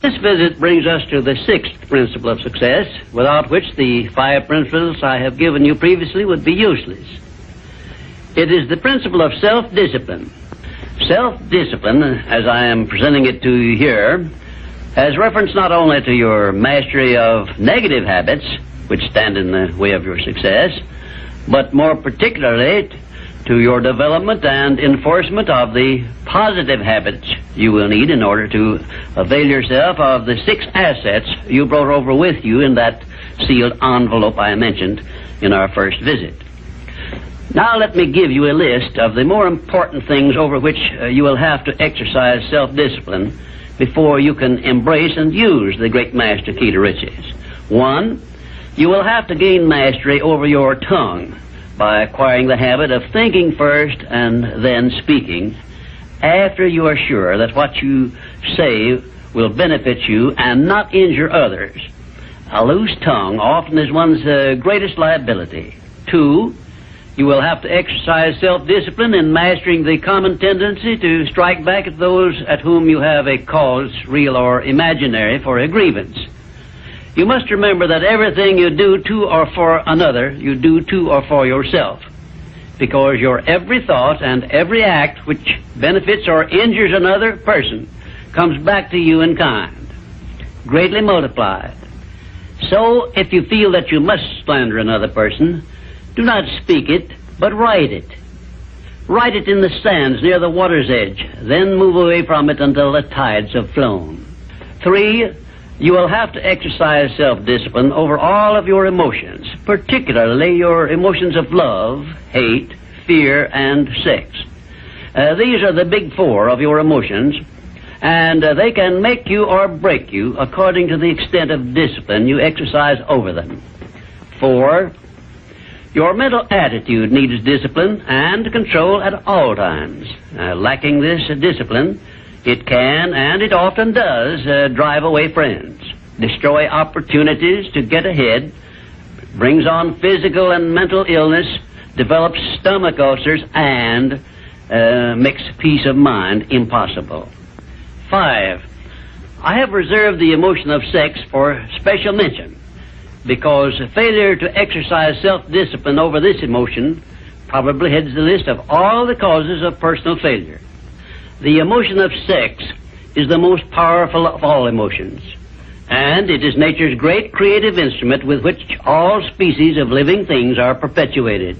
This visit brings us to the sixth principle of success, without which the 5 principles I have given you previously would be useless. It is the principle of self-discipline. Self-discipline, as I am presenting it to you here, has reference not only to your mastery of negative habits, which stand in the way of your success, but more particularly to your development and enforcement of the positive habits you will need in order to avail yourself of the 6 assets you brought over with you in that sealed envelope I mentioned in our first visit. Now let me give you a list of the more important things over which you will have to exercise self-discipline before you can embrace and use the great master key to riches. 1, you will have to gain mastery over your tongue by acquiring the habit of thinking first and then speaking after you are sure that what you say will benefit you and not injure others. A loose tongue often is one's greatest liability. 2, you will have to exercise self-discipline in mastering the common tendency to strike back at those at whom you have a cause, real or imaginary, for a grievance. You must remember that everything you do to or for another, you do to or for yourself, because your every thought and every act which benefits or injures another person comes back to you in kind, greatly multiplied. So, if you feel that you must slander another person, do not speak it, but write it. Write it in the sands near the water's edge, then move away from it until the tides have flown. 3, you will have to exercise self-discipline over all of your emotions, particularly your emotions of love, hate, fear, and sex. These are the big 4 of your emotions, and they can make you or break you according to the extent of discipline you exercise over them. 4, your mental attitude needs discipline and control at all times. Lacking this discipline, it can, and it often does, drive away friends, destroy opportunities to get ahead, brings on physical and mental illness, develops stomach ulcers, and makes peace of mind impossible. 5, I have reserved the emotion of sex for special mention, because failure to exercise self-discipline over this emotion probably heads the list of all the causes of personal failure. The emotion of sex is the most powerful of all emotions, and it is nature's great creative instrument with which all species of living things are perpetuated.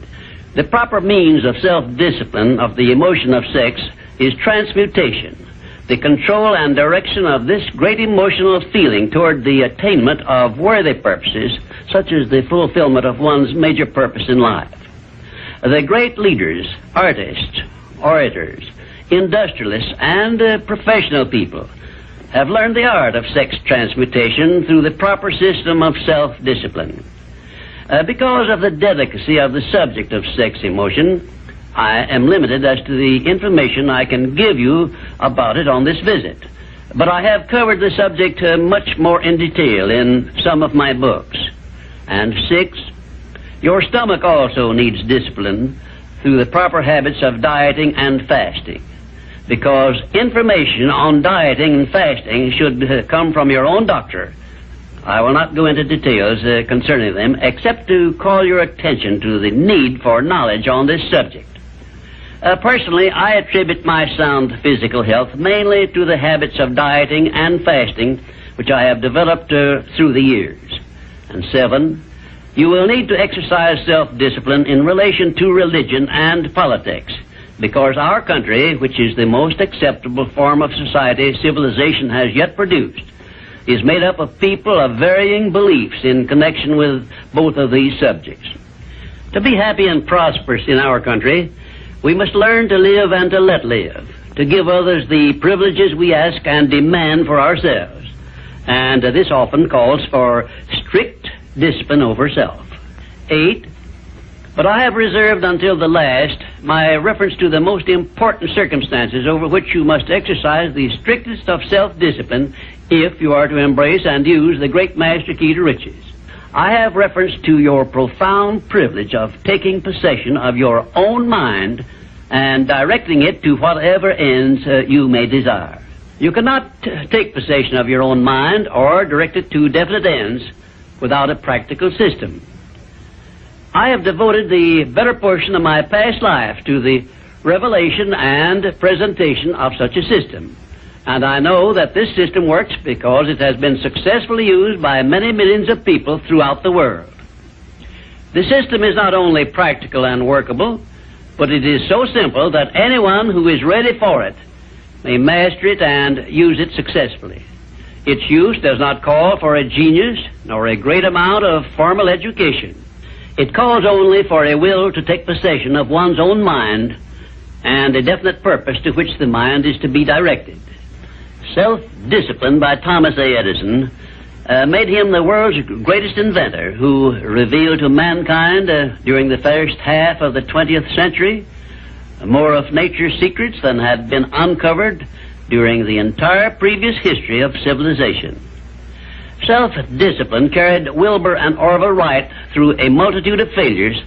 The proper means of self-discipline of the emotion of sex is transmutation, the control and direction of this great emotional feeling toward the attainment of worthy purposes, such as the fulfillment of one's major purpose in life. The great leaders, artists, orators, industrialists, and professional people have learned the art of sex transmutation through the proper system of self-discipline. Because of the delicacy of the subject of sex emotion, I am limited as to the information I can give you about it on this visit, but I have covered the subject much more in detail in some of my books. And 6, your stomach also needs discipline through the proper habits of dieting and fasting, because information on dieting and fasting should come from your own doctor. I will not go into details concerning them, except to call your attention to the need for knowledge on this subject. Personally, I attribute my sound physical health mainly to the habits of dieting and fasting which I have developed through the years. And 7, you will need to exercise self-discipline in relation to religion and politics, because our country, which is the most acceptable form of society civilization has yet produced, is made up of people of varying beliefs in connection with both of these subjects. To be happy and prosperous in our country, we must learn to live and to let live, to give others the privileges we ask and demand for ourselves. And this often calls for strict discipline over self. 8, but I have reserved until the last my reference to the most important circumstances over which you must exercise the strictest of self-discipline if you are to embrace and use the great master key to riches. I have reference to your profound privilege of taking possession of your own mind and directing it to whatever ends you may desire. You cannot take possession of your own mind or direct it to definite ends without a practical system. I have devoted the better portion of my past life to the revelation and presentation of such a system. And I know that this system works because it has been successfully used by many millions of people throughout the world. The system is not only practical and workable, but it is so simple that anyone who is ready for it may master it and use it successfully. Its use does not call for a genius nor a great amount of formal education. It calls only for a will to take possession of one's own mind and a definite purpose to which the mind is to be directed. Self-discipline by Thomas A. Edison made him the world's greatest inventor, who revealed to mankind during the first half of the 20th century more of nature's secrets than had been uncovered during the entire previous history of civilization. Self-discipline carried Wilbur and Orville Wright through a multitude of failures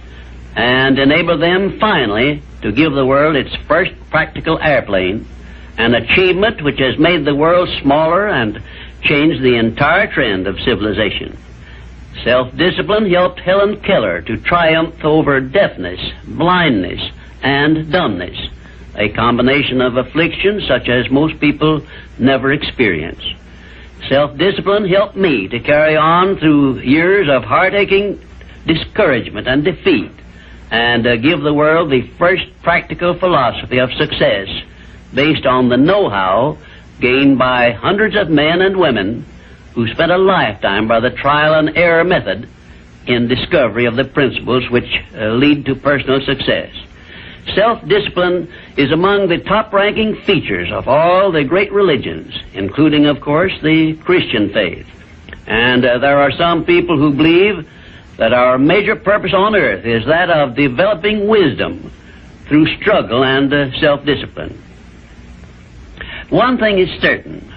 and enabled them finally to give the world its first practical airplane, an achievement which has made the world smaller and changed the entire trend of civilization. Self-discipline helped Helen Keller to triumph over deafness, blindness, and dumbness, a combination of afflictions such as most people never experience. Self-discipline helped me to carry on through years of heart-aching discouragement and defeat and give the world the first practical philosophy of success based on the know-how gained by hundreds of men and women who spent a lifetime by the trial and error method in discovery of the principles which lead to personal success. Self-discipline is among the top-ranking features of all the great religions, including, of course, the Christian faith. And there are some people who believe that our major purpose on earth is that of developing wisdom through struggle and self-discipline. One thing is certain: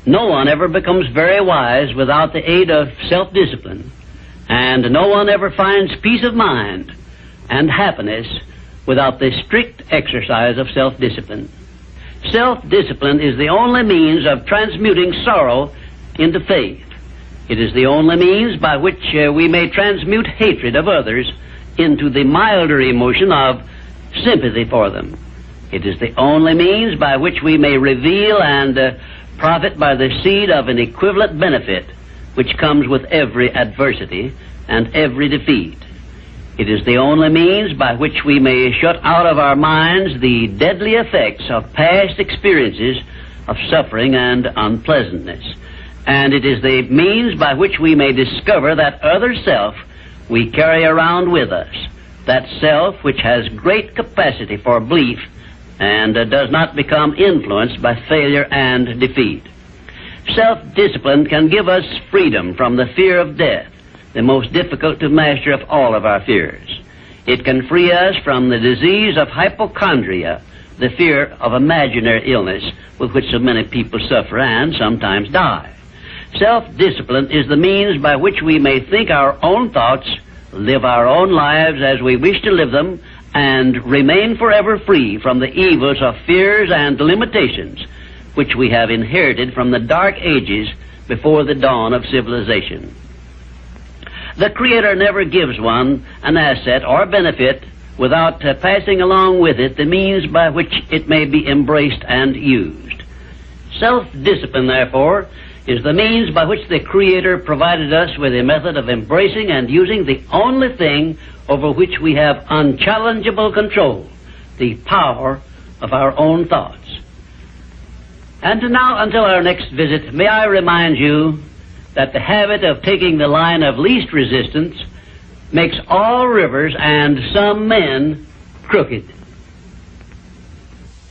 no one ever becomes very wise without the aid of self-discipline, and no one ever finds peace of mind and happiness without the strict exercise of self-discipline. Self-discipline is the only means of transmuting sorrow into faith. It is the only means by which we may transmute hatred of others into the milder emotion of sympathy for them. It is the only means by which we may reveal and profit by the seed of an equivalent benefit which comes with every adversity and every defeat. It is the only means by which we may shut out of our minds the deadly effects of past experiences of suffering and unpleasantness. And it is the means by which we may discover that other self we carry around with us, that self which has great capacity for belief and does not become influenced by failure and defeat. Self-discipline can give us freedom from the fear of death, the most difficult to master of all of our fears. It can free us from the disease of hypochondria, the fear of imaginary illness with which so many people suffer and sometimes die. Self-discipline is the means by which we may think our own thoughts, live our own lives as we wish to live them, and remain forever free from the evils of fears and limitations which we have inherited from the dark ages before the dawn of civilization. The Creator never gives one an asset or benefit without passing along with it the means by which it may be embraced and used. Self-discipline, therefore, is the means by which the Creator provided us with a method of embracing and using the only thing over which we have unchallengeable control, the power of our own thoughts. And now, until our next visit, may I remind you that the habit of taking the line of least resistance makes all rivers and some men crooked.